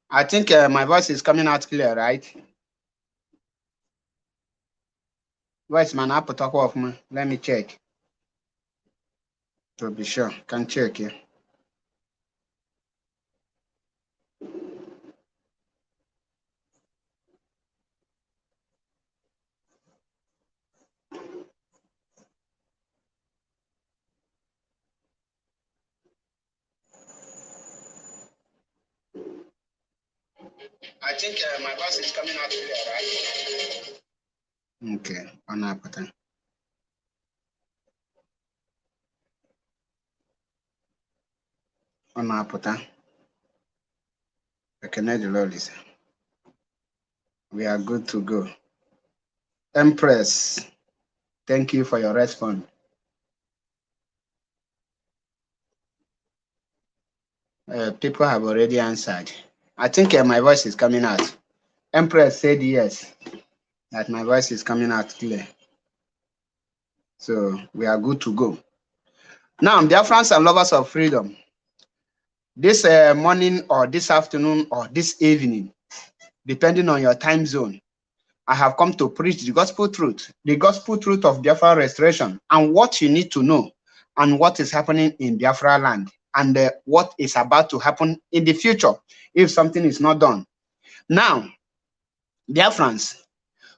I think my voice is coming out clear, right? Voice man, I put off me. Let me check to be sure. Can check here. I think my voice is coming out clear, right? Okay, on apata. On apata. Okay, we are good to go. Empress, thank you for your response. People have already answered. I think my voice is coming out. Empress said yes, that my voice is coming out clear. So we are good to go. Now, dear friends and lovers of freedom, this morning or this afternoon or this evening, depending on your time zone, I have come to preach the gospel truth of Biafra restoration, and what you need to know, and what is happening in Biafra land, and what is about to happen in the future if something is not done. Now, dear friends,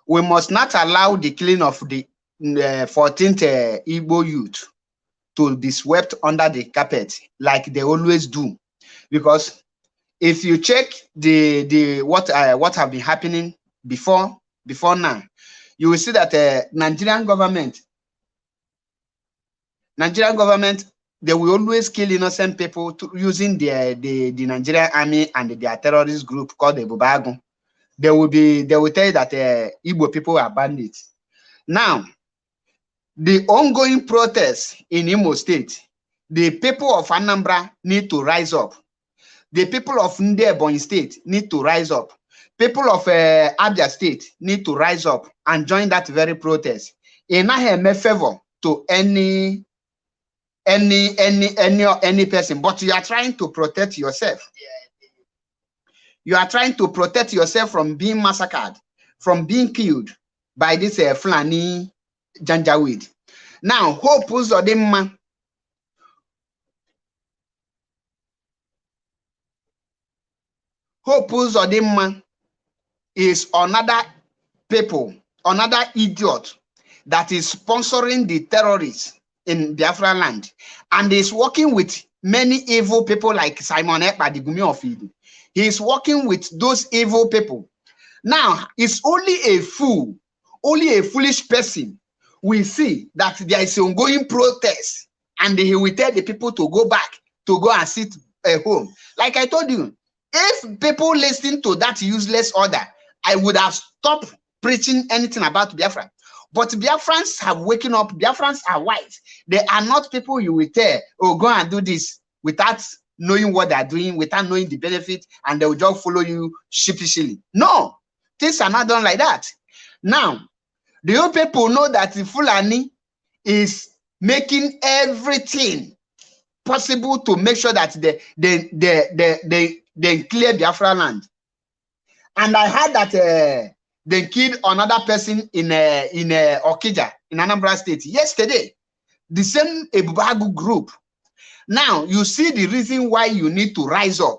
we must not allow the killing of the 14th Igbo youth to be swept under the carpet like they always do, because if you check the what have been happening before now, you will see that Nigerian government, they will always kill innocent people using the Nigerian army and their terrorist group called the Bubagu. They will tell you that Igbo people are bandits. Now, the ongoing protests in Imo State, the people of Anambra need to rise up. The people of Ebonyi State need to rise up. People of Abia State need to rise up and join that very protest. In a favor to any person, but you are trying to protect yourself. You are trying to protect yourself from being massacred, from being killed by this Fulani Janjaweed. Now, Hope Uzodimma, is another idiot that is sponsoring the terrorists in Biafra land, and is working with many evil people like Simon Ekpa, the Gumi of Idu. He is working with those evil people. Now, it's only a fool, only a foolish person will see that there is ongoing protest, and he will tell the people to go back, to go and sit at home. Like I told you, if people listen to that useless order, I would have stopped preaching anything about Biafra. But Biafrans have waken up. Biafrans are wise. They are not people you will tell, oh, go and do this without knowing what they're doing, without knowing the benefit, and they will just follow you sheepishly. No, things are not done like that. Now, the old people know that the Fulani is making everything possible to make sure that they clear Biafra land. And I heard that they killed another person in Okija, in Anambra State yesterday. The same Ebubagu group. Now, you see the reason why you need to rise up.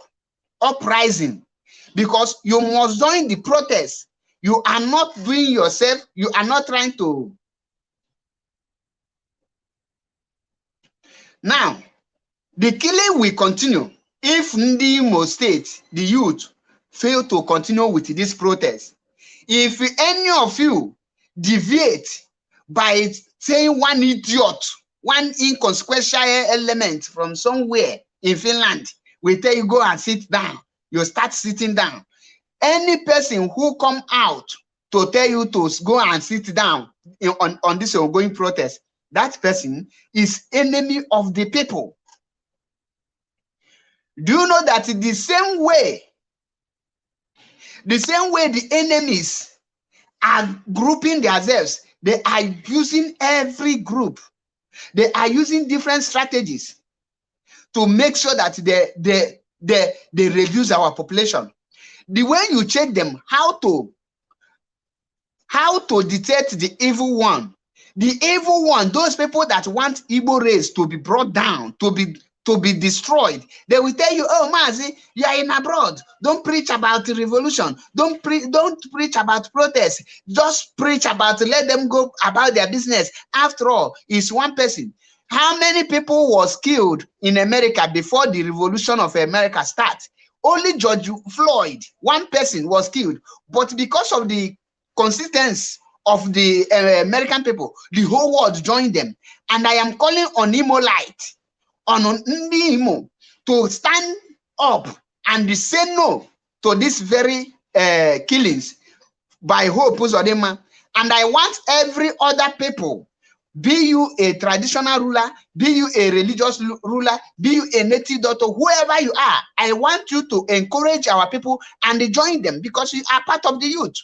Uprising. Because you must join the protest. You are not doing yourself. You are not trying to. Now, the killing will continue if Ndi Imo State, the youth, fail to continue with this protest. If any of you deviate by saying one idiot, one inconsequential element from somewhere in Finland, we tell you go and sit down, you start sitting down. Any person who come out to tell you to go and sit down on this ongoing protest, that person is enemy of the people. Do you know that the same way the enemies are grouping themselves, they are using every group. They are using different strategies to make sure that they reduce our population. the way you check them, how to detect the evil one. The evil one, those people that want Igbo race to be brought down, to be destroyed, they will tell you, oh Mazi, you are in abroad. Don't preach about revolution. Don't preach about protest. Just preach about, let them go about their business. After all, it's one person. How many people was killed in America before the revolution of America started? Only George Floyd, one person was killed. But because of the consistency of the American people, the whole world joined them. And I am calling on Imolite, on Ndi Imo, to stand up and say no to these very killings by Hope Uzodinma. And I want every other people, be you a traditional ruler, be you a religious ruler, be you a native doctor, whoever you are, I want you to encourage our people and join them, because you are part of the youth.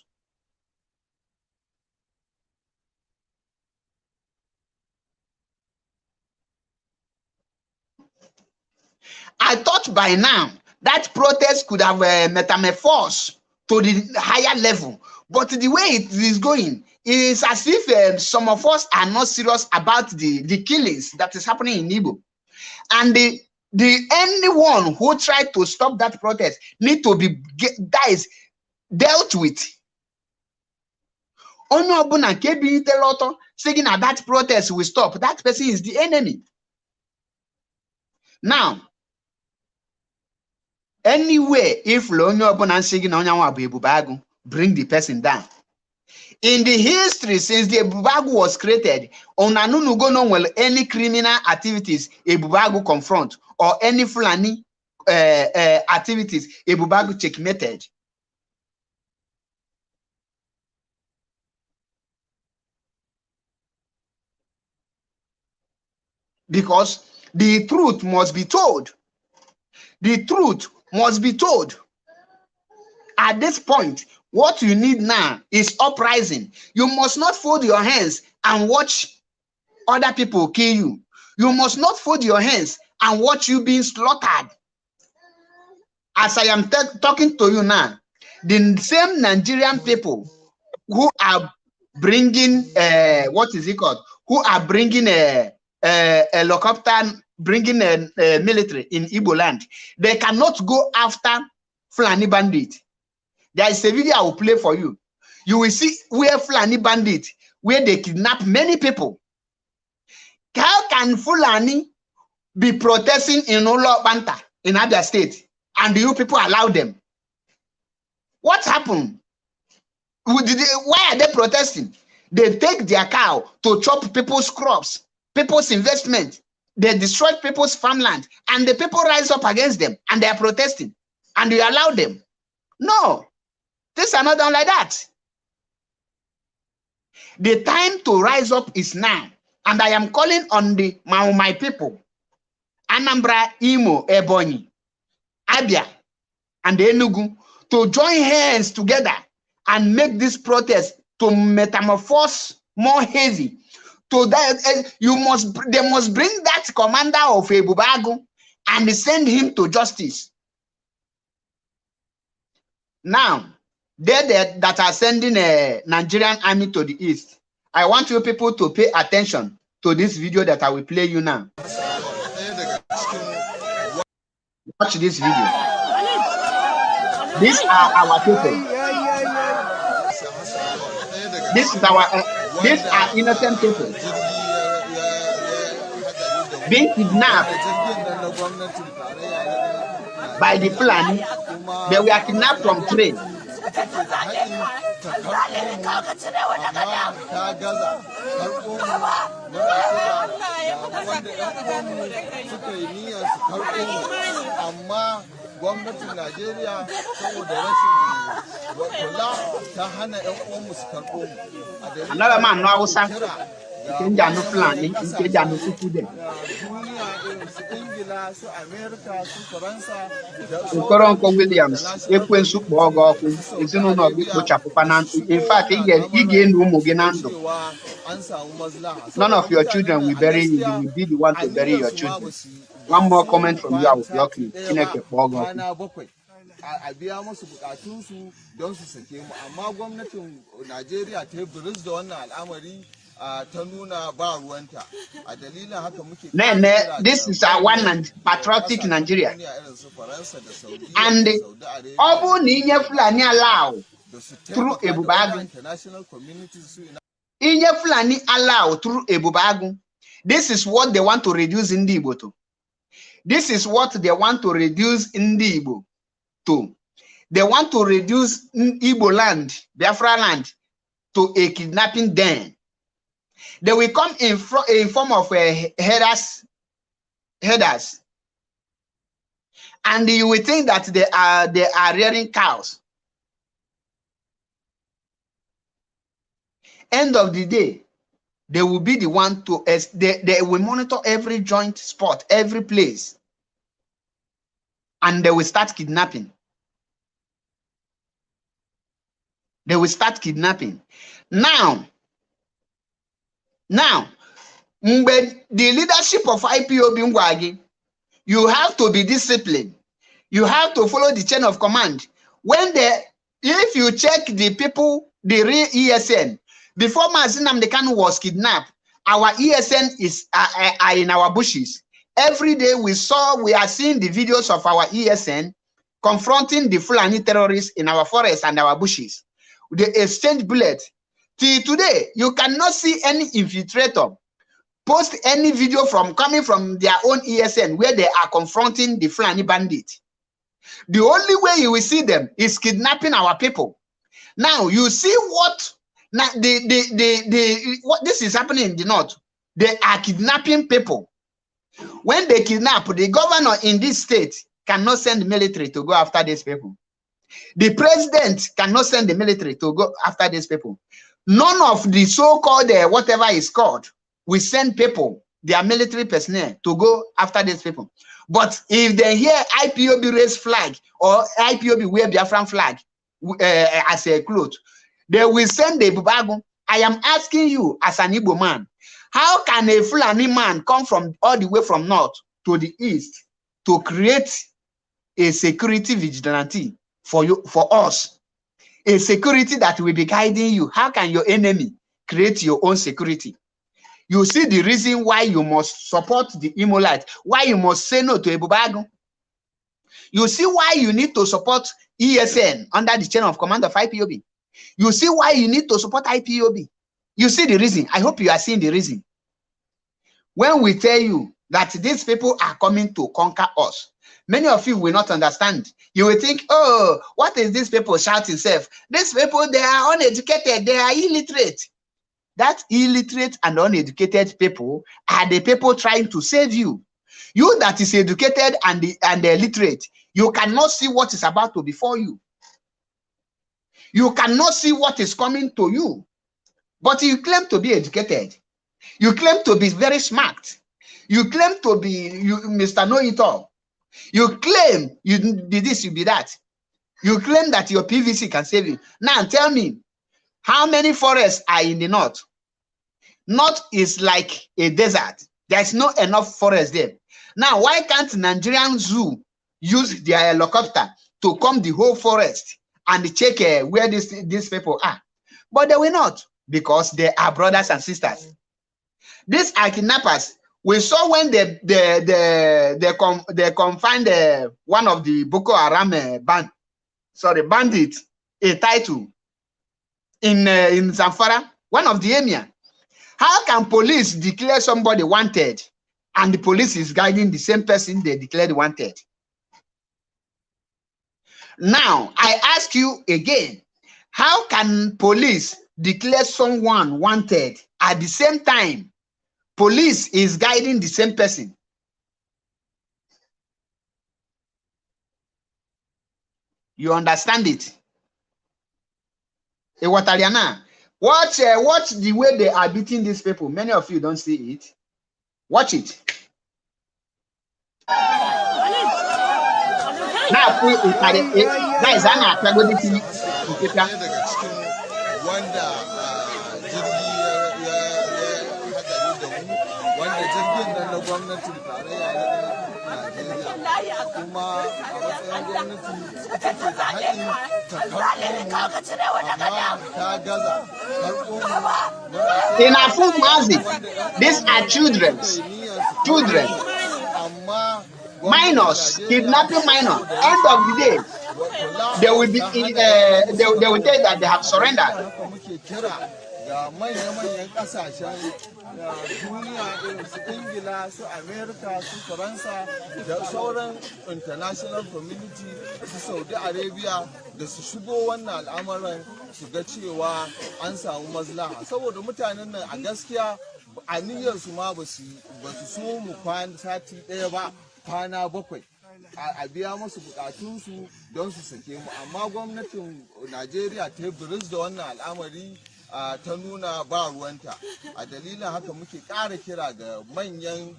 I thought by now that protest could have metamorphosed to the higher level, but the way it is going is as if some of us are not serious about the killings that is happening in Igbo. And anyone who tried to stop that protest need to be dealt with. Only Obuna kebi iteloto saying that protest will stop. That person is the enemy. Now, anyway, if Lonyo Obuna saying Onyawa bring the person down. In the history, since the Ebubagu was created, Onanunu go no well any criminal activities Ebubagu confront, or any Fulani activities Ebubagu checkmated. Because the truth must be told. The truth must be told. At this point, what you need now is uprising. You must not fold your hands and watch other people kill you. You must not fold your hands and watch you being slaughtered. As I am talking to you now, the same Nigerian people who are bringing, what is it called? Who are bringing a helicopter, bringing a military in Igbo land, they cannot go after Fulani bandit. There is a video I will play for you. You will see where Fulani bandit, where they kidnap many people. How can Fulani be protesting in Olo Banta in other states, and you people allow them? What happened? Why are they protesting? They take their cow to chop people's crops, people's investment. They destroy people's farmland, and the people rise up against them, and they are protesting, and you allow them? No, things are not done like that. The time to rise up is now, and I am calling on my people, Anambra, Imo, Ebonyi, Abia, and Enugu, to join hands together and make this protest to metamorphose more heavy. To that, they must bring that commander of Ebubagu and send him to justice. Now, they that are sending a Nigerian army to the east, I want you people to pay attention to this video that I will play you now. Watch this video. These are our people. These are innocent people being kidnapped by the Fulani. They were kidnapped from train. Gwamnatin Najeriya saboda rashin kula ta hana ƴan uwanmu su karɓo mu. Another man no Hausa. Duniya irin su Ingila, su Amerika, su Faransa, Nkoronko Williams, ekwensu kpọọ gị ọkụ, ezinụlọ gị kpochapụkwa na ndụ. In fact, ị ga-enu ụmụ gị na ndụ. None of your children will bury you. You will be the one to bury your children. One more comment from you, I will block you. Chineke kpọọ gị ọkụ. a biya musu bukatunsu don su sake mu, amma gwamnatin Najeriya ta yi biris da wannan al'amari ta nuna ba ruwanta. A dalilin haka muke this is our one and patriotic Nigeria. irin su Faransa da Saudi Arabia Obu Ninye Fulani allow through Ebubagu. international communities Inye Fulani allow through Ebubagu. This is what they want to reduce in the Igbo to. This is what they want to reduce in the Igbo to. They want to reduce Igbo land, Biafra land, to a kidnapping den. They will come in form of headers, and you will think that they are rearing cows. End of the day, they will be the one to they will monitor every joint spot, every place, and they will start kidnapping. They will start kidnapping. Now, when the leadership of IPOB Ngwagi, you have to be disciplined. You have to follow the chain of command. If you check the people, the real ESN, before Mazi Nnamdi Kanu was kidnapped, our ESN is are in our bushes. Every day we are seeing the videos of our ESN confronting the Fulani terrorists in our forests and our bushes. They exchange bullets. Till today, you cannot see any infiltrator post any video coming from their own ESN where they are confronting the Fulani bandits. The only way you will see them is kidnapping our people. Now you see what what this is happening in the north. They are kidnapping people. When they kidnap, the governor in this state cannot send military to go after these people. The president cannot send the military to go after these people. None of the so-called whatever is called will send people, their military personnel, to go after these people. But if they hear IPOB raise flag or IPOB wear Biafran flag as a cloth, they will send the Bubagu. I am asking you as an Igbo man, how can a Fulani man come from all the way from north to the east to create a security vigilante for you, for us? A security that will be guiding you. How can your enemy create your own security? You see the reason why you must support the Imolite, why you must say no to Ebubagu. You see why you need to support ESN under the chain of command of IPOB. You see why you need to support IPOB. You see the reason. I hope you are seeing the reason. When we tell you that these people are coming to conquer us, many of you will not understand. You will think, oh, what is these people shouting self? These people, they are uneducated, they are illiterate. That illiterate and uneducated people are the people trying to save you. You that is educated and illiterate, you cannot see what is about to befall you. You cannot see what is coming to you. But you claim to be educated. You claim to be very smart. You claim to be Mr. Know-it-all. You claim you be this, you be that. You claim that your PVC can save you. Now tell me, how many forests are in the north? North is like a desert. There's not enough forest there. Now, why can't Nigerian Zoo use their helicopter to come the whole forest and check where these people are? But they will not, because they are brothers and sisters. These are kidnappers. We saw when they confined one of the Boko Haram bandits, a title in Zamfara, one of the emir. How can police declare somebody wanted and the police is guiding the same person they declared wanted? Now, I ask you again, how can police declare someone wanted at the same time police is guiding the same person? You understand it? Watch the way they are beating these people. Many of you don't see it. Watch it. Now, guys, I'm going to kuma a matsayin gwamnati ita ke da haƙƙi ta karɓo mu amma ta gaza karɓo mu. In Afun Mazi, these are children, minors, kidnapping minors. End of the day, they will be they will tell that they have surrendered. Da manya-manyan kasashen duniya irin su Ingila, su Amerika, su Faransa da sauran international community, su Saudi Arabia da su shigo wannan al'amuran su ga cewa an samu maslaha, saboda mutanen nan a gaskiya aniyarsu ma ba su so mu kwana sati ɗaya ba, kwana 7 a biya musu bukatunsu don su sake mu, amma gwamnatin Najeriya ta yi biris da wannan al'amari ta nuna ba ruwanta. A dalilin haka muke ƙara kira ga manyan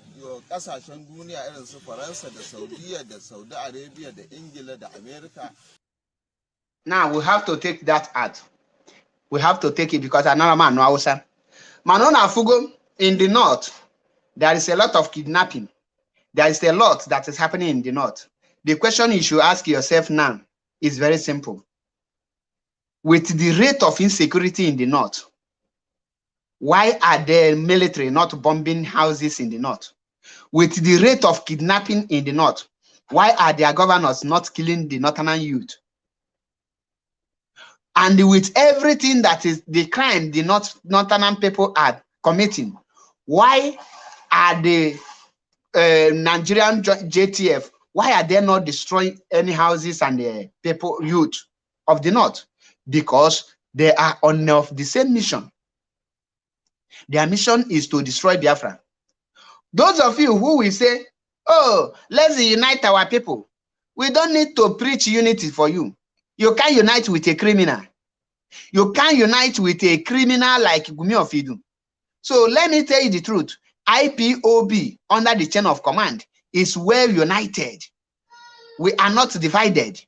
ƙasashen duniya irin su Faransa da Saudiya da Saudi Arabia da Ingila da Amerika. Now we have to take that out. We have to take it because another man no Hausa. Manona Fugo, in the north, there is a lot of kidnapping. There is a lot that is happening in the north. The question you should ask yourself now is very simple. With the rate of insecurity in the north, why are the military not bombing houses in the north? With the rate of kidnapping in the north, why are their governors not killing the northern youth? And with everything that is the crime the northern people are committing, why are the Nigerian JTF, why are they not destroying any houses and the people, youth of the north? Because they are on the same mission. Their mission is to destroy Biafra. Those of you who will say, oh, let's unite our people. We don't need to preach unity for you. You can't unite with a criminal. You can't unite with a criminal like Gumi of Idu. So let me tell you the truth. IPOB, under the chain of command, is well united. We are not divided.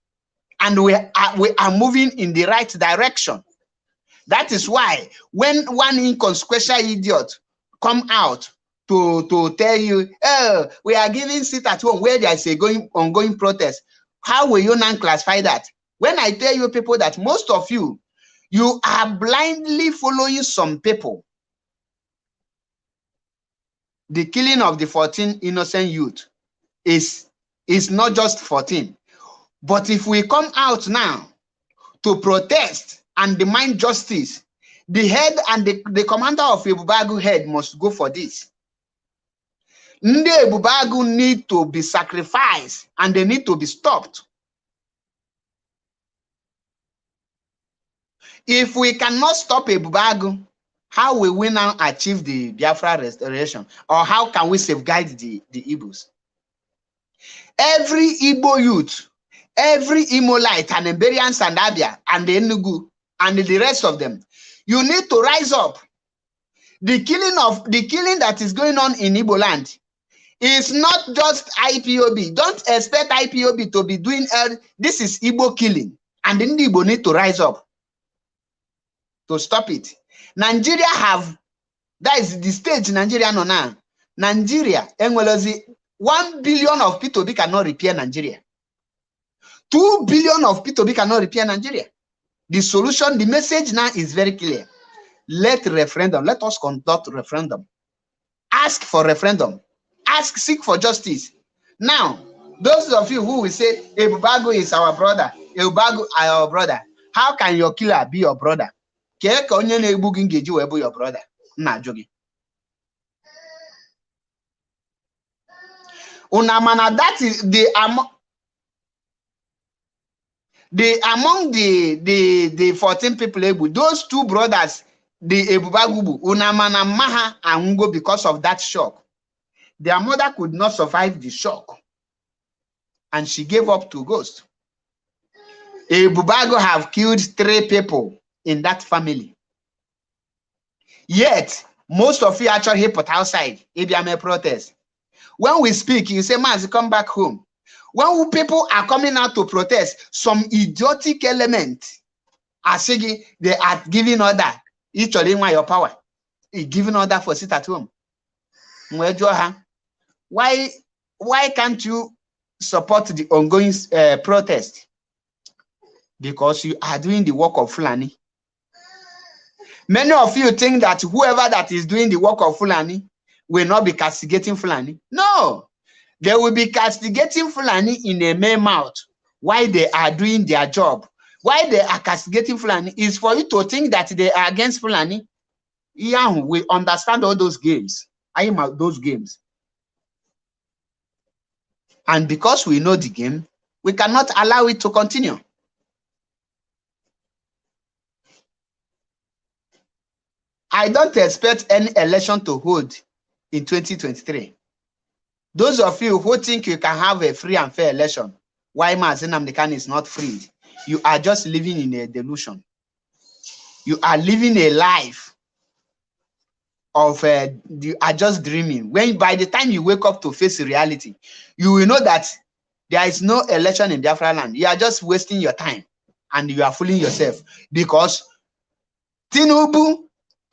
And we are moving in the right direction. That is why when one inconsequential idiot come out to tell you, oh, we are giving seat at home where there is a ongoing protest, how will you now classify that? When I tell you people that most of you are blindly following some people. The killing of the 14 innocent youth is not just 14. But if we come out now to protest and demand justice, the head and the commander of Ebubagu head must go for this. Nde Ebubagu need to be sacrificed and they need to be stopped. If we cannot stop Ebubagu, how will we now achieve the Biafra restoration? Or how can we safeguard the Igbos? Every Igbo youth, every Imolite and Iberians and Abia and the Enugu and the rest of them, you need to rise up. The killing that is going on in Igbo land is not just IPOB. Don't expect IPOB to be doing this is Igbo killing, and then the Igbo need to rise up to stop it. Nigeria that is the stage Nigeria no now. Nigeria, 1 billion of P2B cannot repair Nigeria. 2 billion of P2B cannot repair Nigeria. The solution, the message now is very clear. Let us conduct referendum. Ask for referendum. Seek for justice. Now, those of you who will say, Ebubagu is our brother, Ebubagu is our brother, how can your killer be your brother? Your brother. Nah, joking. Unamana, that is among the 14 people, those 2 brothers, the Ebubagubu, Unamana Maha and Ngo, because of that shock. Their mother could not survive the shock. And she gave up to ghost. Ebubagu have killed 3 people in that family. Yet, most of you actually put outside ABMA protest. When we speak, you say, Mazi, come back home. When people are coming out to protest, some idiotic element are saying they are giving order. Each of them your power. Giving order for sit at home. Why can't you support the ongoing protest? Because you are doing the work of Fulani. Many of you think that whoever that is doing the work of Fulani will not be castigating Fulani. No, they will be castigating Fulani in a mere mouth while they are doing their job. Why they are castigating Fulani is for you to think that they are against Fulani. Yeah, we understand all those games. I am out those games. And because we know the game, we cannot allow it to continue. I don't expect any election to hold in 2023. Those of you who think you can have a free and fair election, why Mazi Nnamdi Kanu is not freed, you are just living in a delusion. You are living a life of you are just dreaming. When by the time you wake up to face reality, you will know that there is no election in Biafra land. You are just wasting your time and you are fooling yourself, because Tinubu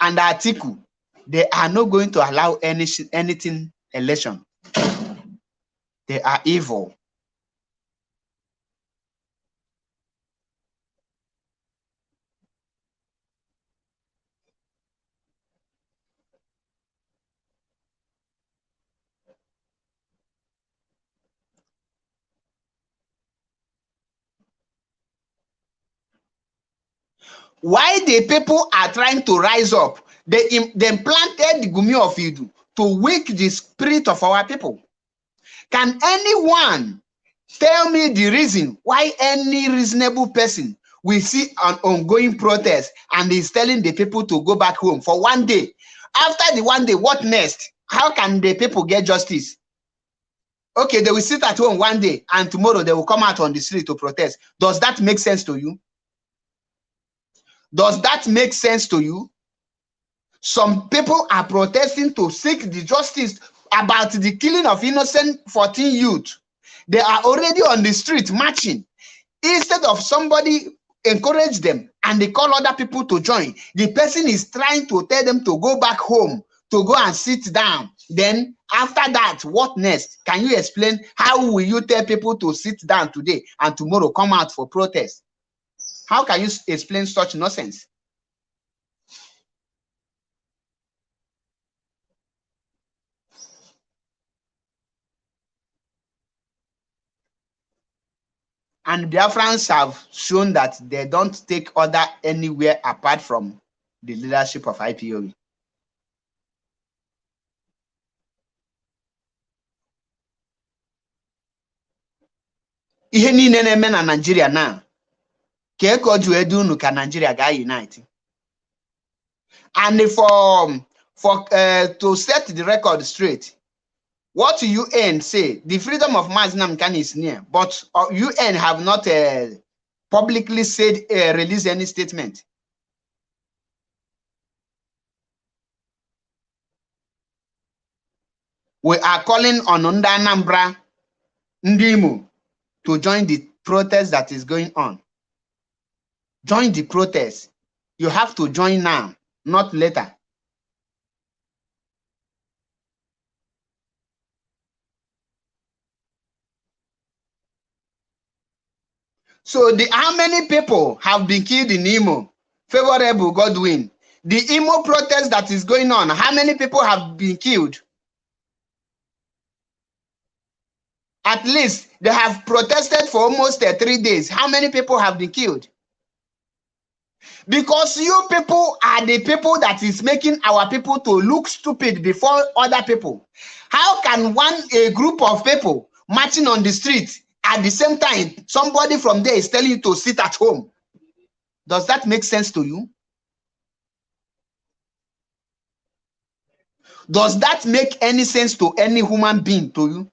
and Atiku, they are not going to allow anything election. They are evil. Why the people are trying to rise up? They planted the Gumi of Idu to wake the spirit of our people. Can anyone tell me the reason why any reasonable person will see an ongoing protest and is telling the people to go back home for one day? After the one day, what next? How can the people get justice? Okay, they will sit at home one day and tomorrow they will come out on the street to protest. Does that make sense to you? Does that make sense to you? Some people are protesting to seek the justice about the killing of innocent 14 youth. They are already on the street marching. Instead of somebody encourage them and they call other people to join, the person is trying to tell them to go back home, to go and sit down. Then after that, what next? Can you explain how will you tell people to sit down today and tomorrow come out for protest? How can you explain such nonsense? And Biafrans have shown that they don't take order anywhere apart from the leadership of IPOB. Ihe niile na-eme na Nigeria now, ka eko ju edu unu ka Nigeria ga unite. And for to set the record straight, what UN say, the freedom of Mazi Nnamdi Kanu is near, but UN have not publicly said, released any statement. We are calling on Nda Anambra, Ndi Imo to join the protest that is going on. Join the protest. You have to join now, not later. So how many people have been killed in Imo? Favorable Godwin. The Imo protest that is going on, how many people have been killed? At least they have protested for almost 3 days. How many people have been killed? Because you people are the people that is making our people to look stupid before other people. How can a group of people marching on the street at the same time, somebody from there is telling you to sit at home? Does that make sense to you? Does that make any sense to any human being to you?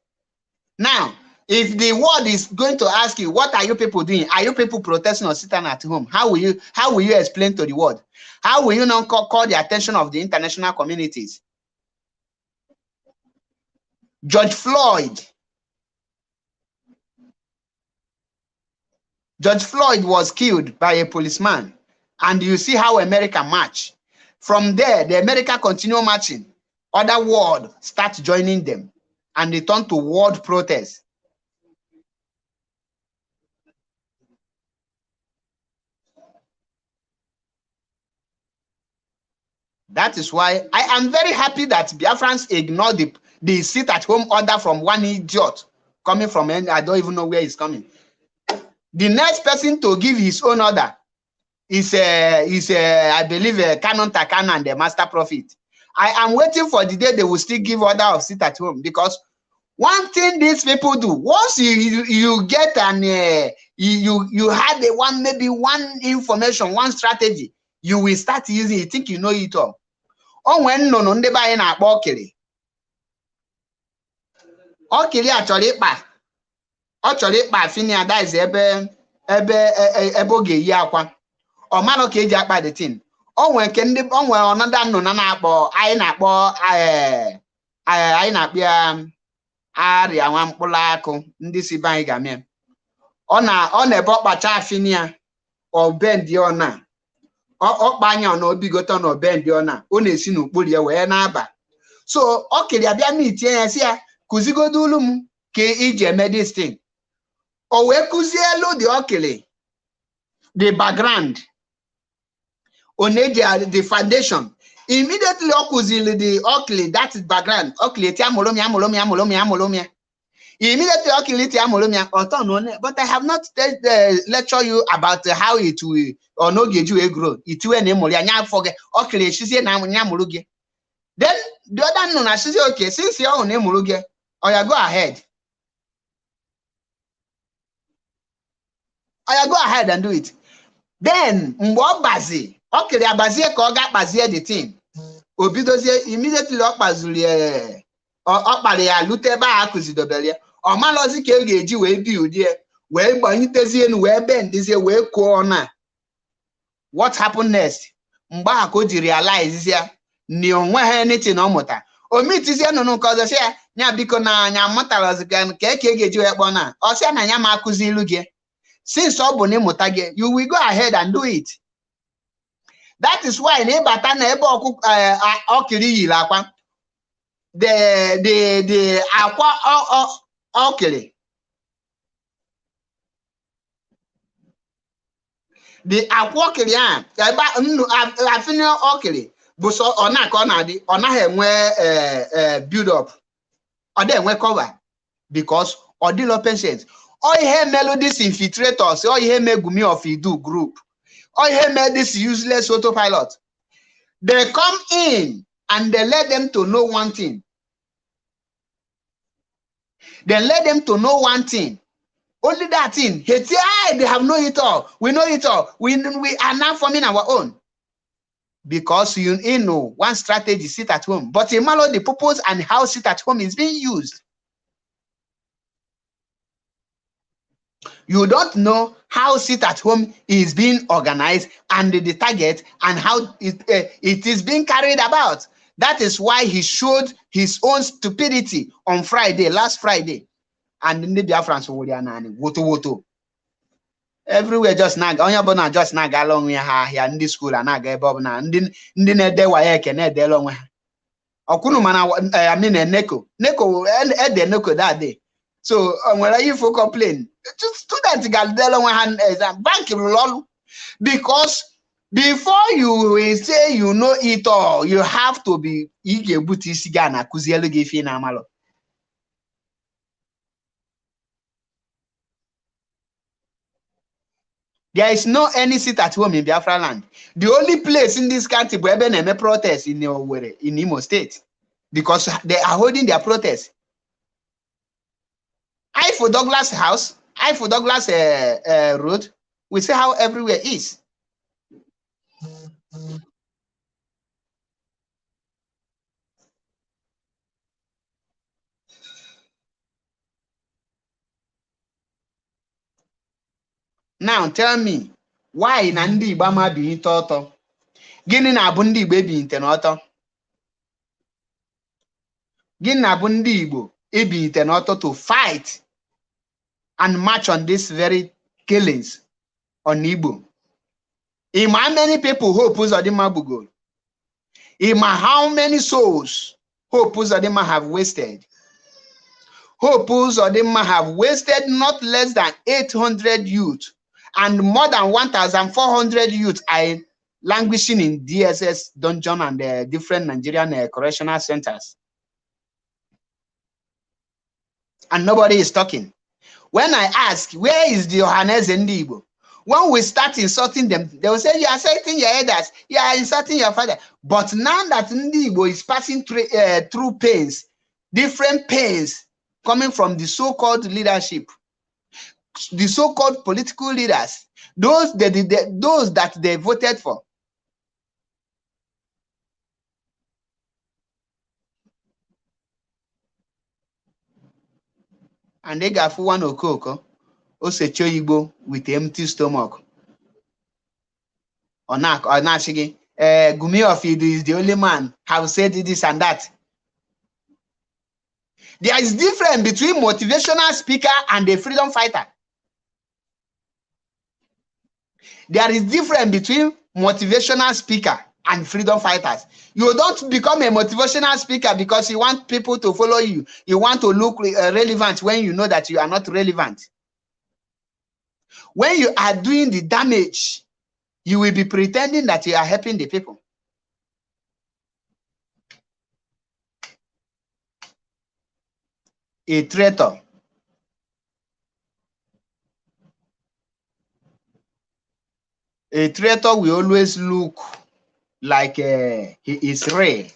Now, if the world is going to ask you, what are you people doing? Are you people protesting or sitting at home? How will you explain to the world? How will you not call the attention of the international communities? George Floyd was killed by a policeman, and you see how America march. From there, the America continue marching. Other world start joining them, and they turn to world protests. That is why I am very happy that Biafrans ignore the sit-at-home order from one idiot coming from, I don't even know where he's coming. The next person to give his own order is I believe Canon Takana and the Master Prophet. I am waiting for the day they will still give order of sit-at-home, because one thing these people do, once you get an you had maybe one information, one strategy, you will start using it. You think you know it all. Oh, when no ndeba na akpa okiri achọrọ ịkpa, ọ chọrọ ịkpa finia, that is ebe ọ ga-eyi akwa, ọ mara ka eji akpa the thing. O nwere nke ndị, o nwere ọnọdụ nnụnụ na-akpọ anyị na-akpọ ya arịa nwa mkpụrụ akụ, ndị si be anyị ga-eme ọ na-ebe ọkpacha afinia obendi ọna ọkpa anya na obigoto na obendi ọna, ọ na-esi n'okpuru ya wee na-aba. So ọ kiri abịa n'itie ya si ya kụzigodo ulu m ka iji eme this thing. O wee kụzie elu dị ọkili the background, ọ na-eji the foundation. Immediately ọ kụzili the ọkili that is background, ọkili ti amụlụmịa. Immediately ọkili ti amụlụmịa ọtọ no. But I have not lecture you about how it will or no ga-eji wee grow. Itiwe na ịmụrụ ya nya afọ gị ọkili echizie na nya mụrụ gị. Then the other no na chizie, okay, since ya ọ na ịmụrụ gị, oya go ahead. Oya go ahead and do it. Then mgbe ọ gbazi ọkili abazie ka ọ ga-akpazie the thing. Obidozie immediately ọ kpazuri ọkpara ya lute ebe a kụzidobere ya, ọ malọzi ka e ga-eji wee bi ụdị wee gbanyitezie enu wee bendizie wee kụọ na. What happened next? Mgbe a ka o ji realize ya na onwe ha anything ọ mụta. O mitizie nụnụ nke ọzọ sị ya nya biko na anya mụtarazi ka e ga-eji wee kpọọ na ọ sị na ya ma akụzi ilu gị. Since ọ bụ na ịmụta gị, you will go ahead and do it. That is why na ịbata na ebe ọkiri yiri akwa, the akwa ọkiri, the akwa ọkiri a ebe afini ọkiri bụ so ọ na ka ọ na-adị, ọ naghị enwe build up, ọ dị enwe cover, because ọ dịlọ patience. Ọ ihe melu this infiltrators, ọ ihe me Gumi of Idu group, or he made this useless autopilot. They come in and they let them to know one thing. They let them to know one thing. Only that thing. They have know it all. We know it all. We are now forming our own. Because you know one strategy, sit at home. But you know the purpose and how sit at home is being used. You don't know how sit at home is being organized and the target and how it is being carried about. That is why he showed his own stupidity on Friday, last Friday. And in the Biafrans woto. Everywhere just nag. Onye bona just nag along here in this school and nag ebe na ndị na-ede waye ke na-ede along ha. Okunu mana I mean Neko ede Neko that day. So when I for complain, students got the long hand bank lol, because before you will say you know it all, you have to be ige buti sigana kuzielu gefi na malo. There is no any sit at home in Biafra land. The only place in this country where they protest in Imo State, because they are holding their protest. I for Douglas House, I for Douglas Road, we see how everywhere is. Now tell me, why na ndị Igbo ama bi ọtọ? Gịnị na-abụ ndị Igbo ebi n'ọtọ? Gịnị na-abụ ndị Igbo ebi n'ọtọ to fight and march on these very killings on Igbo? Ima how many people Hope Uzodimma bugoro? Ima how many souls Hope Uzodimma have wasted? Hope Uzodimma have wasted not less than 800 youth, and more than 1,400 youth are languishing in DSS dungeon and different Nigerian correctional centers. And nobody is talking. When I ask, where is the Ohaneze Ndi Igbo? When we start insulting them, they will say, you are insulting your elders, you are insulting your father. But now that Ndi Igbo is passing through pains, different pains coming from the so-called leadership, the so-called political leaders, those that they voted for. And they got one Okoko, Osecho Igbo with empty stomach. Onashigi, Gumi of Idu is the only man have said this and that. There is difference between motivational speaker and a freedom fighter. There is difference between motivational speaker and freedom fighters. You don't become a motivational speaker because you want people to follow you. You want to look relevant when you know that you are not relevant. When you are doing the damage, you will be pretending that you are helping the people. A traitor. A traitor will always look like he is real.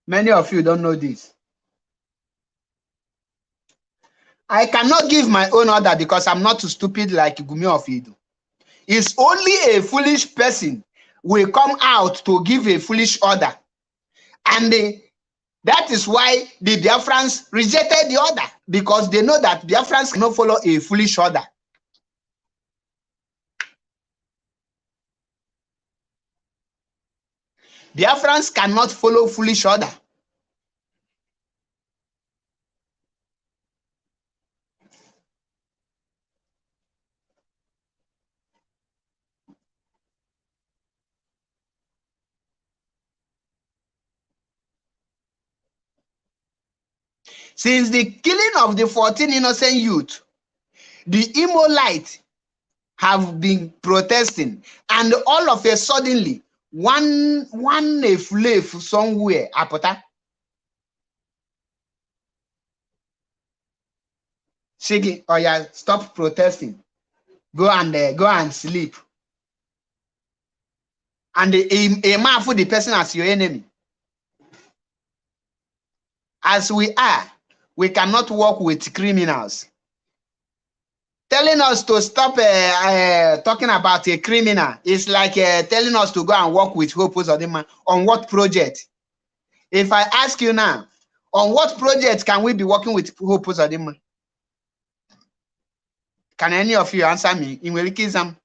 Many of you don't know this. I cannot give my own order because I'm not too stupid like Gumi of Idu. It's only a foolish person will come out to give a foolish order. And that is why the Biafrans rejected the order, because they know that Biafrans cannot follow a foolish order. Biafrans cannot follow foolish order. Since the killing of the 14 innocent youth, the Imolite have been protesting, and all of a suddenly, one flave somewhere, Apota. Shigi, oh yeah, stop protesting. Go and sleep. And a man for the person as your enemy. As we are, we cannot work with criminals. Telling us to stop talking about a criminal is like telling us to go and work with Hope Uzodinma on what project? If I ask you now, on what project can we be working with Hope Uzodinma? Can any of you answer me? In Welikizam.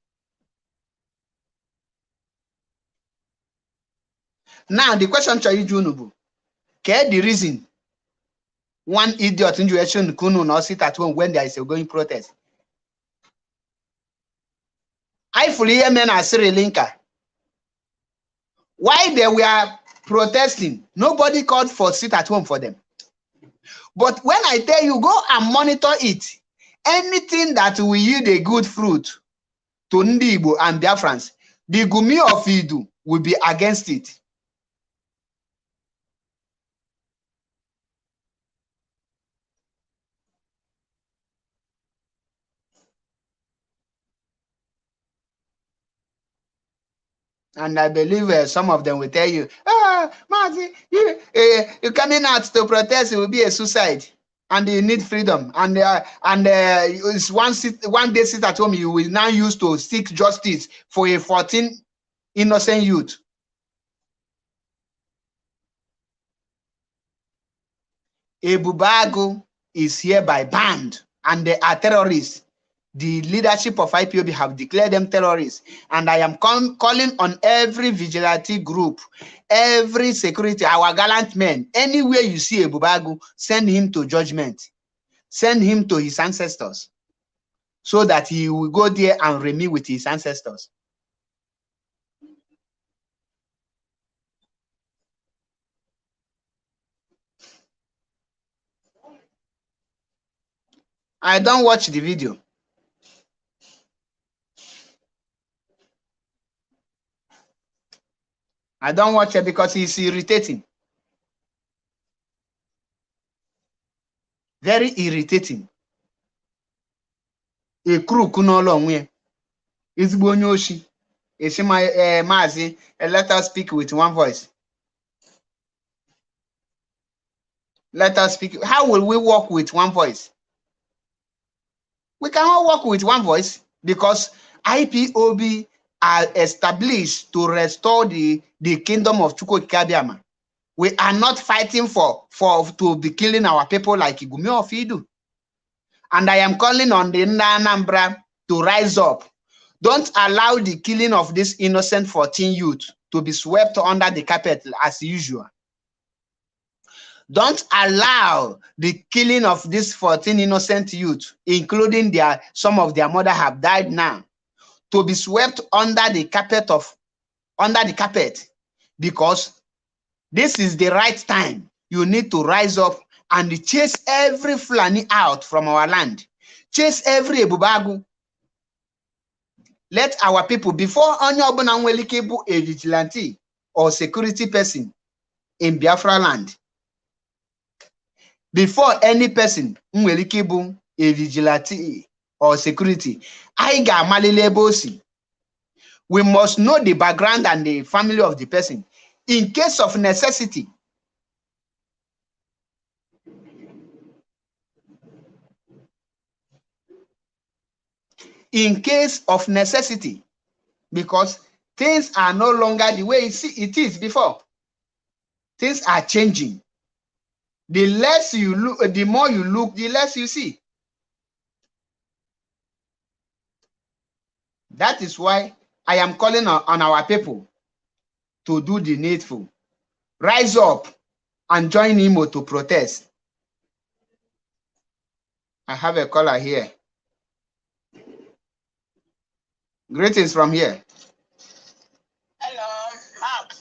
Now the question to you, Junubu, the reason one idiot in Jueshun Kunu not sit at home when there is a going protest? I fully hear men at Sri Lanka. Why they were protesting, nobody called for sit at home for them. But when I tell you, go and monitor it, anything that will yield a good fruit to Ndi Igbo and Biafrans, the Gumi of Idu will be against it. And I believe some of them will tell you, Marty, you coming out to protest, it will be a suicide. And you need freedom. And it's one day sit at home, you will now use to seek justice for a 14 innocent youth. Ebubago is hereby banned, and they are terrorists. The leadership of IPOB have declared them terrorists, and I am calling on every vigilante group, every security, our gallant men, anywhere you see Ebubago, send him to judgment, send him to his ancestors, so that he will go there and renew with his ancestors. I don't watch the video. I don't watch it because it's irritating. Very irritating. A crook no long is Bonyoshi. Is my Mazi, let us speak with one voice. Let us speak. How will we work with one voice? We cannot work with one voice because IPOB are established to restore the kingdom of Chukwukabiama. We are not fighting to be killing our people like Igumi of Idu. And I am calling on the Anambra to rise up. Don't allow the killing of this innocent 14 youth to be swept under the carpet as usual. Don't allow the killing of these 14 innocent youth, including some of their mother have died now, to be swept under the carpet, because this is the right time. You need to rise up and chase every Fulani out from our land. Chase every Ebubagu. Let our people, before Onye Obuna Nwelike bụ a vigilante or security person in Biafra land, before any person Nwelike bụ a vigilante or security, we must know the background and the family of the person. In case of necessity, because things are no longer the way it is before. Things are changing. The less you look, the more you look, the less you see. That is why I am calling on our people to do the needful. Rise up and join Imo to protest. I have a caller here. Greetings from here. Hello, Mark.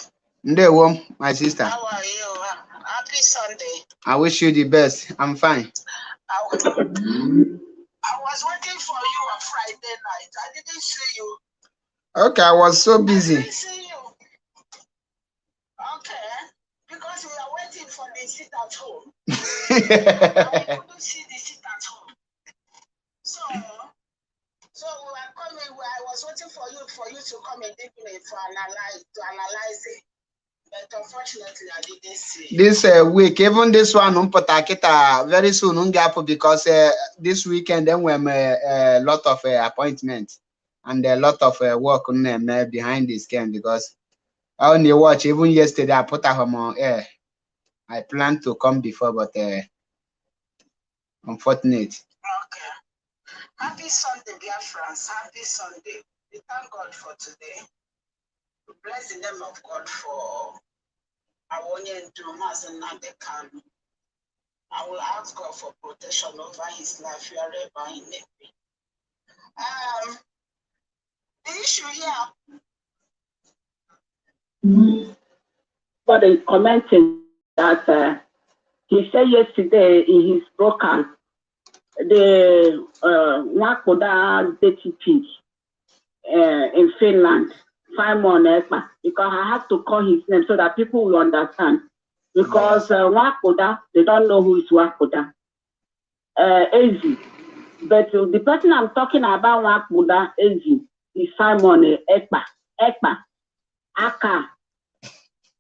Ndewo, my sister. How are you? Happy Sunday. I wish you the best. I'm fine. I was waiting for you on Friday night. I didn't see you. Okay, I was so busy. I didn't see you. Okay, because we are waiting for the seat at home. We couldn't see the seat at home. So we were coming. I was waiting for you to come and give me to analyze it. But unfortunately, I didn't see. This week, even this one, very soon, because this weekend then we have a lot of appointments and a lot of work behind this game, because I only watch. Even yesterday, I put her on air. I planned to come before, but unfortunate. Okay. Happy Sunday, dear friends. Happy Sunday. We thank God for today. We bless the name of God for our Onye Ndumas and Nadekan. I will ask God for protection over his life wherever he may be. The issue here. But in commenting that he said yesterday in his broadcast, the Nwakoda DTP in Finland, Simon Ekpa, because I have to call his name so that people will understand. Because Nwakoda, they don't know who is Nwakoda. Easy. But the person I'm talking about, Nwakoda, Easy, is Simon Ekpa. Ekpa, Aka,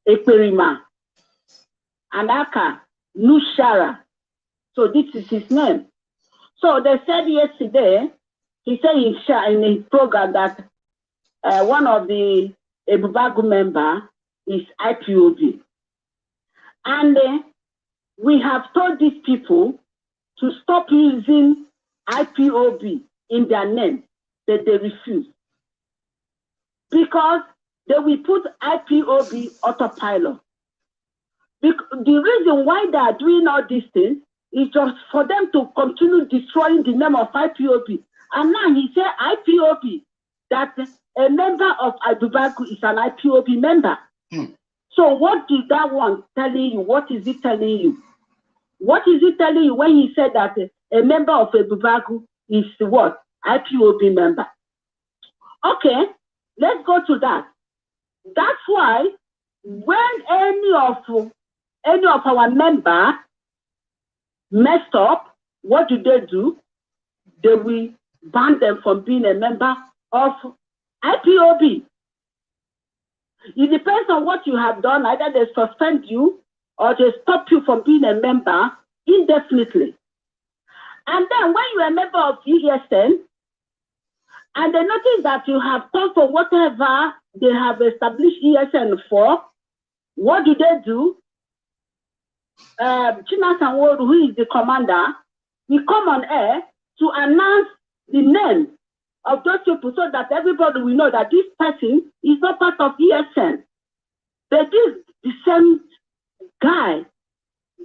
Ekperima, and Aka, Nushara. So this is his name. So they said yesterday, he said in his program that one of the Ebubagu member is IPOB. And we have told these people to stop using IPOB in their name, that they refuse. Because they will put IPOB autopilot. The reason why they are doing all these things is just for them to continue destroying the name of IPOB. And now he said IPOB, that a member of Ebubagu is an IPOB member. So what is that one telling you? What is it telling you? What is it telling you when he said that a member of a Bubagu is what? IPOB member. Okay, let's go to that. That's why when any of our members messed up, what do? They will ban them from being a member of IPOB. It depends on what you have done. Either they suspend you or they stop you from being a member indefinitely. And then when you're a member of ESN, and they notice that you have come for whatever they have established ESN for, what do? Chinasa Nworu, who is the commander, will come on air to announce the name of those people so that everybody will know that this person is not part of ESN. But this the same guy,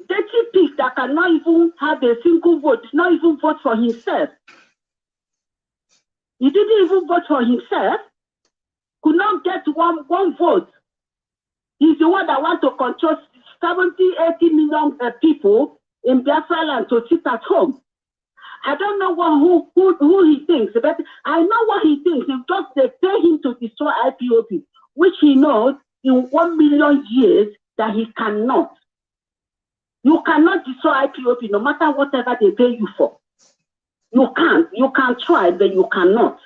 dirty pig that cannot even have a single vote, not even vote for himself. He didn't even vote for himself, could not get one vote. He's the one that wants to control 70, 80 million people in Biafra land to sit at home. I don't know who he thinks, but I know what he thinks. If just they pay him to destroy IPOB, which he knows in 1 million years that he cannot. You cannot destroy IPOB no matter whatever they pay you for. You can't. You can try, but you cannot.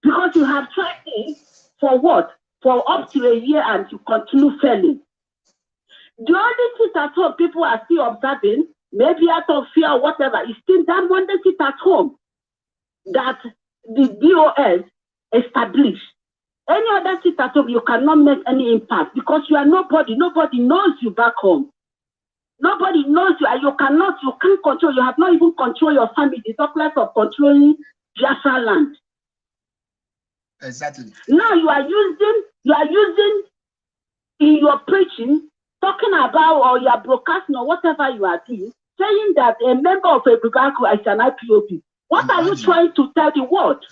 Because you have tried it for what? For up to a year and you continue failing. The only thing at home people are still observing, maybe out of fear or whatever, is still that one they sit at home that the DOS established. Any other sit at home, you cannot make any impact because you are nobody. Nobody knows you back home. Nobody knows you, and you can't control. You have not even control your family. The talk less of controlling Biafra land. Exactly. Now you are using in your preaching, talking about or you are broadcasting or whatever you are doing, saying that a member of a Bubagu is an IPOB. What are you trying to tell the world?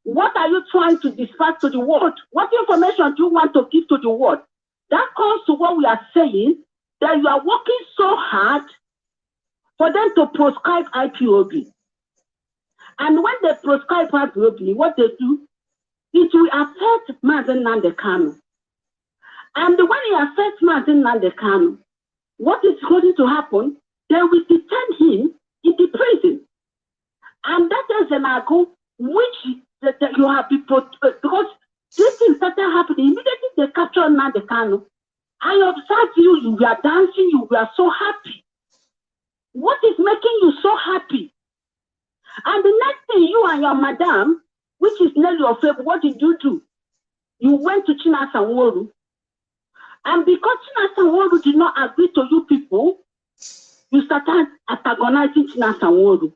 What are you trying to dispatch to the world? What information do you want to give to the world? That comes to what we are saying, that you are working so hard for them to proscribe IPOB. And when they proscribe IPOB, what they do, it will affect Mazen Nnamdi Kanu. And when it affects Mazen Nnamdi Kanu, what is going to happen? They will detain him in the prison. And that is an article which you have been because this thing started happening immediately they captured Nnamdi Kanu. I observed you were dancing, you were so happy. What is making you so happy? And the next thing, you and your madam, which is Nelly Ofeb, what did you do? You went to Chinasa Nworu. And because Chinasa Nworu did not agree to you people, you started antagonizing Chinasa Nworu.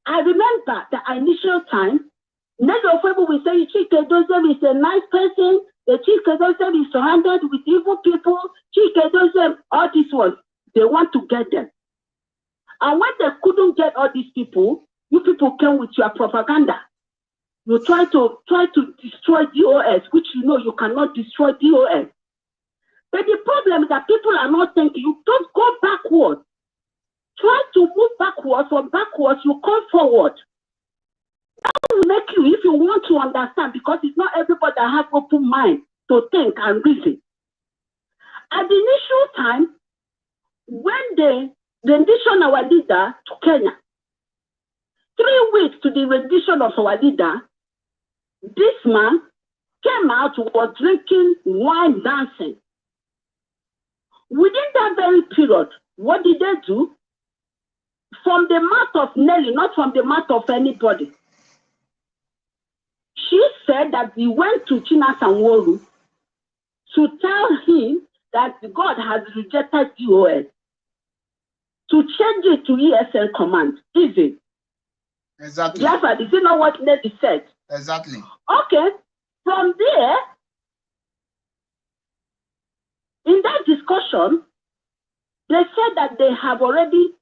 I remember the initial time, Nelly Ofeb will say, Chike Dozem is a nice person, the Chike Dozem is surrounded with evil people, Chike Dozem, all these ones, they want to get them. And when they couldn't get all these people, you people came with your propaganda. You try to destroy DOS, which you know you cannot destroy DOS. But the problem is that people are not thinking. You don't go backward. Try to move backwards. From backwards, you come forward. That will make you, if you want to understand, because it's not everybody that has open mind to think and reason. At the initial time, when they rendition our leader to Kenya, 3 weeks to the rendition of our leader, this man came out, was drinking wine, dancing. Within that very period, what did they do? From the mouth of Nelly, not from the mouth of anybody. She said that he went to Chinasa Nworu to tell him that God has rejected DOS, to change it to ESN command. Easy. Exactly. Yes, but is it not what Nelly said? Exactly. Okay. From there, in that discussion, they said that they have already,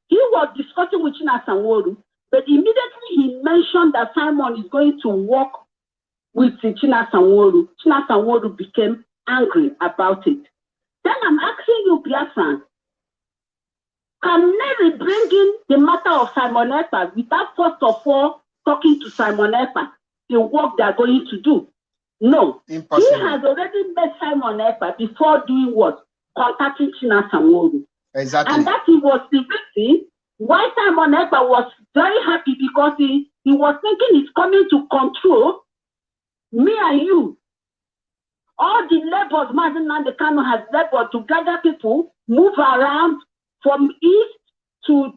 he was discussing with Chinasa Nworu, but immediately he mentioned that Simon is going to work with Chinasa Nworu. Chinasa Nworu became angry about it. Then I'm asking you, Biafran, can Nelly bring in the matter of Simon Ekpa without first of all talking to Simon Ekpa, the work they're going to do? No. Impossible. He has already met Simon Ekpa before doing what? Contacting Chinasa Nworu. Exactly. And that was the reason why Simon Ekpa was very happy, because he was thinking he's coming to control me and you. All the labors Mazi Nnamdi Kanu has labored to gather people, move around from east to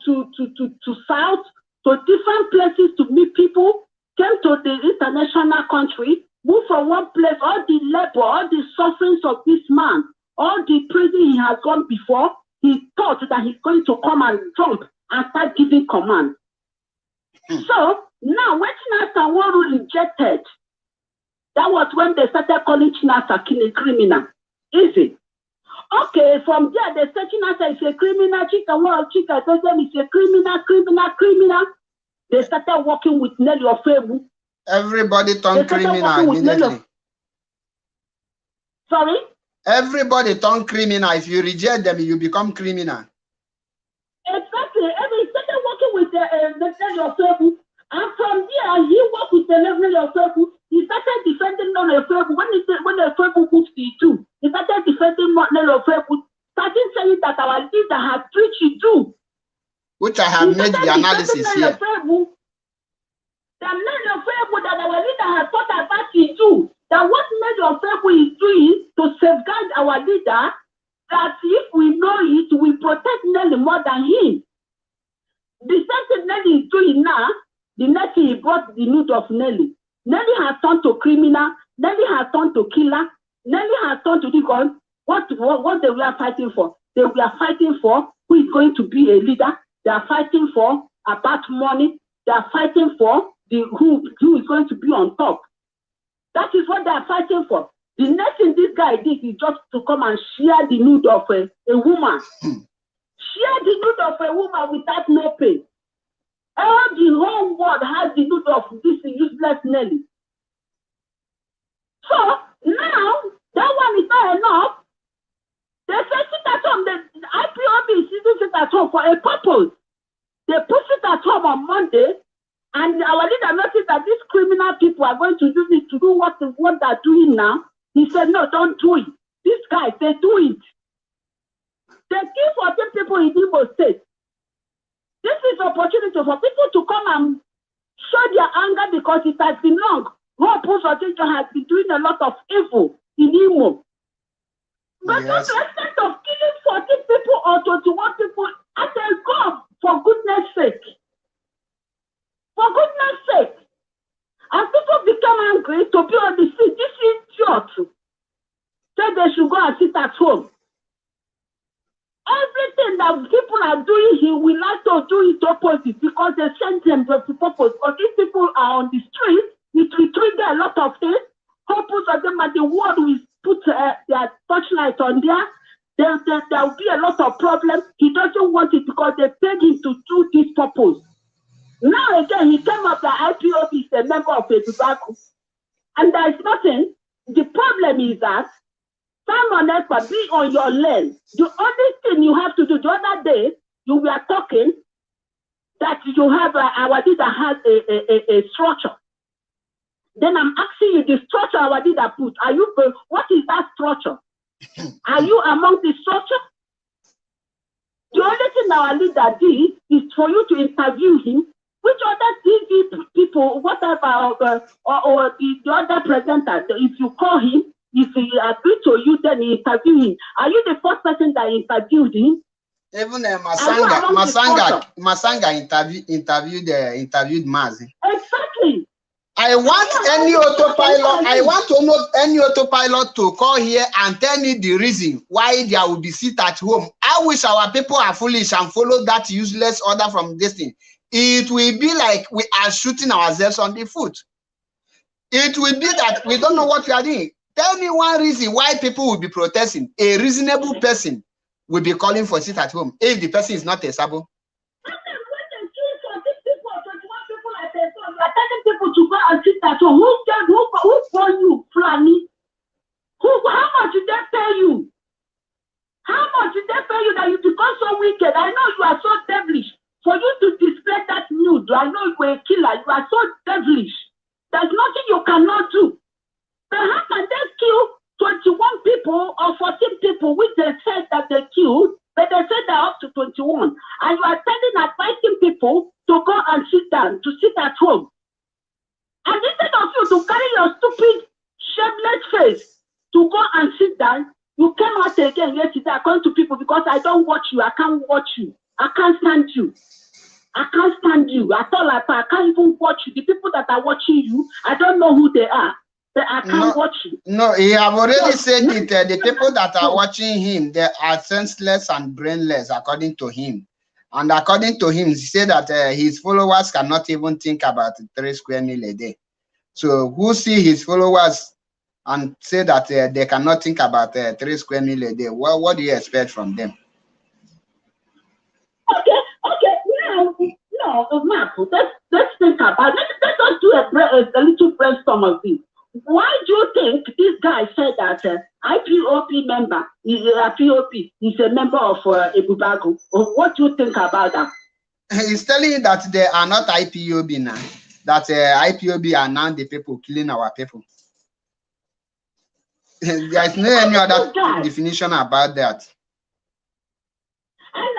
south, to different places to meet people, came to the international country, moved from one place, all the labor, all the sufferings of this man, all the prison he has gone before, he thought that he's going to come and jump and start giving commands. So now when Chinasa Nworu rejected, that was when they started calling Chinasa a criminal. Easy. Okay, from there they said Chinasa is a criminal, Chika told them is a criminal. They started working with Nelly Ofebu. Everybody turned criminal immediately. Sorry? Everybody turned criminal. If you reject them, you become criminal. Exactly. They started working with the Nelly Ofebu. And from there, he worked with the Nelly Ofebu. He started defending Nelly Ofebu. When Ofebu moved to Itu, he started defending Nelly Ofebu, starting saying that our leader has preached Itu. Which I have made the analysis here. The Nelly Ofebu that our leader has thought about Itu. That what Nelly Ofebu is doing to safeguard our leader, that if we know it, we protect Nelly more than him. The same thing Nelly is doing now. The next thing he brought the news of Nelly. Nelly has turned to criminal. Nelly has turned to killer. Nelly has turned to the gun. What they were fighting for? They were fighting for who is going to be a leader. They are fighting for about money. They are fighting for who is going to be on top. That is what they are fighting for. The next thing this guy did is just to come and share the nude of a woman. Share the nude of a woman without no pay. All the whole world has the nude of this useless Nelly. So now that one is not enough. They say sit at home. The IPOB is sitting at home for a purpose. They put it at home on Monday, and our leader noticed that these criminal people are going to use it to do what they're doing now. He said, no, don't do it. This guy said, do it. They kill 14 people in Igbo State. This is opportunity for people to come and show their anger, because it has been long. Hope Uzodinjo has been doing a lot of evil in Imo. But yes, to the extent of killing 14 people or 21 people, I say, God, for goodness sake. For goodness sake. And people become angry to be on the seat. This idiot said they should go and sit at home. Everything that people are doing, he will like to do it opposite, because they send them to purpose. Because if people are on the street, it will trigger a lot of things. Purpose of them, and the world will put their touchlight on there. There will be a lot of problems. He doesn't want it because they paid him to do this purpose. Now again, he came up that IPOB is a member of a tobacco. And there is nothing. The problem is that Simon Ekpa, be on your lane. The only thing you have to do, the other day, you were talking that you have, our leader has a structure. Then I'm asking you, the structure our leader put, are you, what is that structure? Are you among the structure? The only thing our leader did is for you to interview him. Which other TV people, whatever, or the other presenter, if you call him, if he agreed to you, then you interview him. Are you the first person that interviewed him? Even Masanga interviewed Mazi. Exactly. I want any autopilot. I want almost any autopilot to call here and tell me the reason why there will be sit at home. I wish our people are foolish and follow that useless order from this thing. It will be like we are shooting ourselves on the foot. It will be that we don't know what we are doing. Tell me one reason why people will be protesting. A reasonable person will be calling for sit at home if the person is not a sabo. You are telling people to go and sit at home. Who for you, Flani? How much did they pay you? tell you that you become so wicked. I know you are so devilish. For you to display that nude, I know you were a killer. You are so devilish. There's nothing you cannot do. But how can they kill 21 people or 14 people, which they said that they killed, but they said they're up to 21. And you are advising people to go and sit down, to sit at home. And instead of you to carry your stupid, shameless face to go and sit down, you came out again yesterday according to people because I don't watch you, I can't watch you, I can't stand you. I can't stand you. I can't even watch you. The people that are watching you, I don't know who they are. But I can't watch you. No, he have already said that the people that are watching him, they are senseless and brainless, according to him. And according to him, he said that his followers cannot even think about 3 square meal a day. So who see his followers and say that they cannot think about 3 square meal a day? What do you expect from them? Okay, no, Marco, let's think about it. Let's just do a little brainstorm of this. Why do you think this guy said that IPOB member, IPOB is a member of Ebubago? What do you think about that? He's telling you that they are not IPOB now. That IPOB are now the people killing our people. There is no any other definition about that. And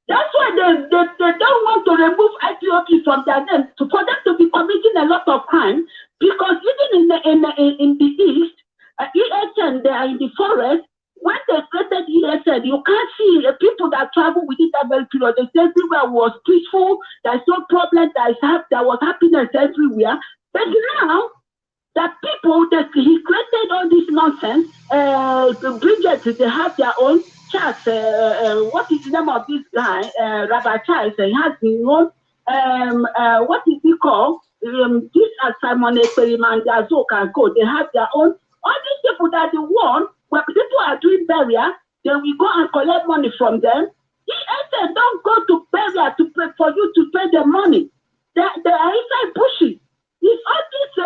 that's why they don't want to remove IPOB from their name for them to be committing a lot of crime, because even in the east, ESN, they are in the forest. When they created ESN, you can't see the people that travel within that very period. They said everywhere was peaceful, there's no problem, there was happiness everywhere. But now that people he created all this nonsense, Bridget, they have their own Charles, what is the name of this guy? Rabbi Charles, he has his own, what is he called? This Simon Ekperima and Azok and Co. They have their own. All these people that the one, when people are doing burial, then we go and collect money from them. He don't go to burial to pay for you to pay the money. They are inside bushes. It's all these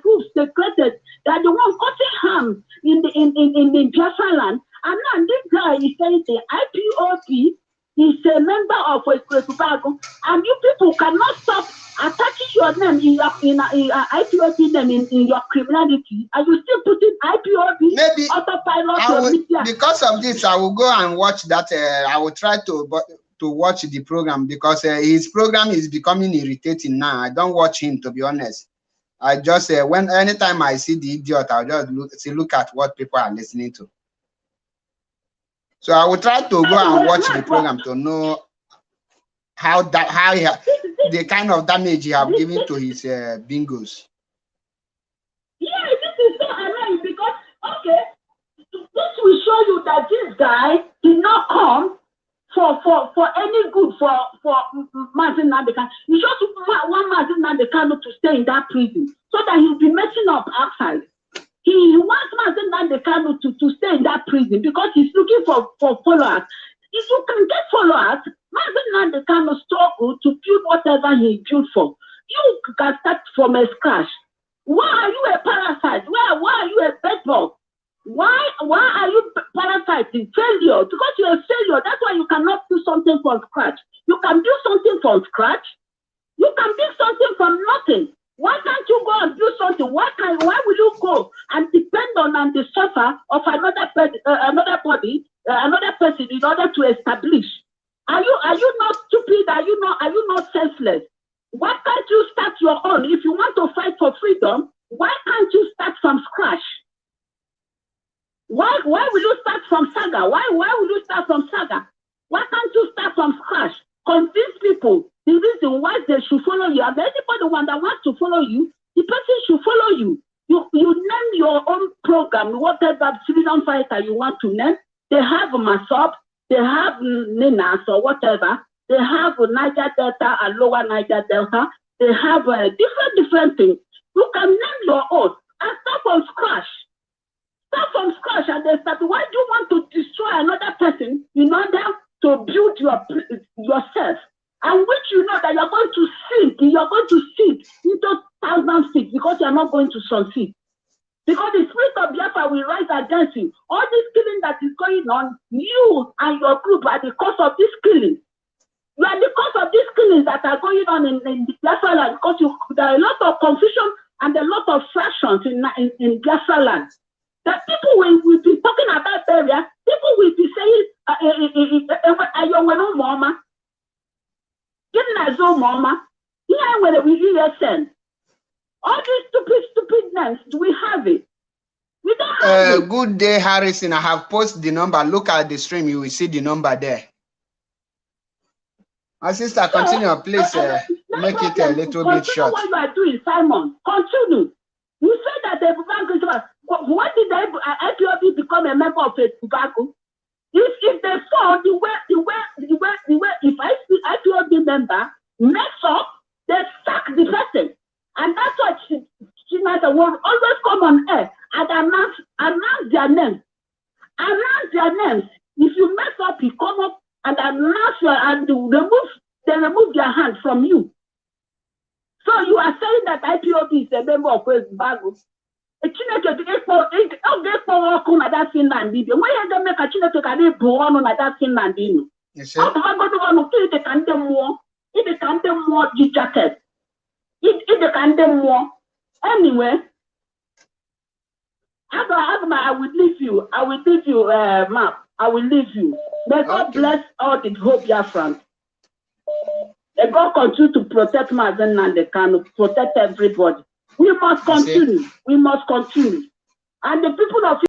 groups they created that the one causing harm in the Biafra land. And now this guy is saying the IPOB is a member of Ebubago, and you people cannot stop attaching your name in IPOB name in your criminality, and you still putting IPOB maybe autopilot. Because of this, I will go and watch that. I will try to watch the program, because his program is becoming irritating now. I don't watch him, to be honest. I just anytime I see the idiot, I'll just look at what people are listening to. So I will try to go and watch the program to know the kind of damage he have given to his bingos. Yeah, this is so annoying, because this will show you that this guy did not come for any good for Mazi Nnamdi Kanu. He just want Mazi Nnamdi Kanu to stay in that prison so that he'll be messing up outside. He wants Mazi Nnamdi Kanu to stay in that prison because he's looking for followers. If you can get followers, Mazi Nnamdi Kanu struggle to build whatever he built for. You can start from a scratch. Why are you a parasite? Why are you a bedbug? Why are you parasiting? Failure. Because you're a failure. That's why you cannot do something from scratch. You can do something from scratch. You can build something from nothing. Why can't you go and do something? Why will you go and depend on and the suffer of another person in order to establish? Are you not stupid? Are you not senseless? Why can't you start your own? If you want to fight for freedom, why can't you start from scratch? Why will you start from Saga? Why will you start from Saga? Why can't you start from scratch? Convince people the reason why they should follow you. And anybody one that wants to follow you, the person should follow you. You name your own program, whatever freedom fighter you want to name. They have Masop, they have Ninas or whatever. They have Niger Delta and Lower Niger Delta. They have different things. You can name your own and start from scratch. Start from scratch and then start. Why do you want to destroy another person in order to build yourself? And which you know that you're going to sink into 1,000 feet because you're not going to succeed. Because the spirit of Biafra will rise against you. All this killing that is going on, you and your group are the cause of this killing. You are the cause of these killings that are going on in Biafra land, because there are a lot of confusion and a lot of fractions in Biafra land. That people will be talking about area, people will be saying, all these stupid names, do we have it? We don't have it. Good day, Harrison. I have posted the number. Look at the stream, you will see the number there. My sister, continue, please. Make it a little bit short. What you are doing, Simon? Continue. You said that when did the IPOB become a member of Tobacco? If they fall the way if IPOB member mess up, they sack the person, and that's what she will always come on air and announce their names. Announce their names. If you mess up, you come up and announce and they remove their hand from you. So you are saying that IPOB is a member of Tobacco. Anyway, I will leave you. Map. I will leave you. May God bless all the hope Biafrans. May God continue to protect Mazen and they can protect everybody. We must continue. We must continue. And the people of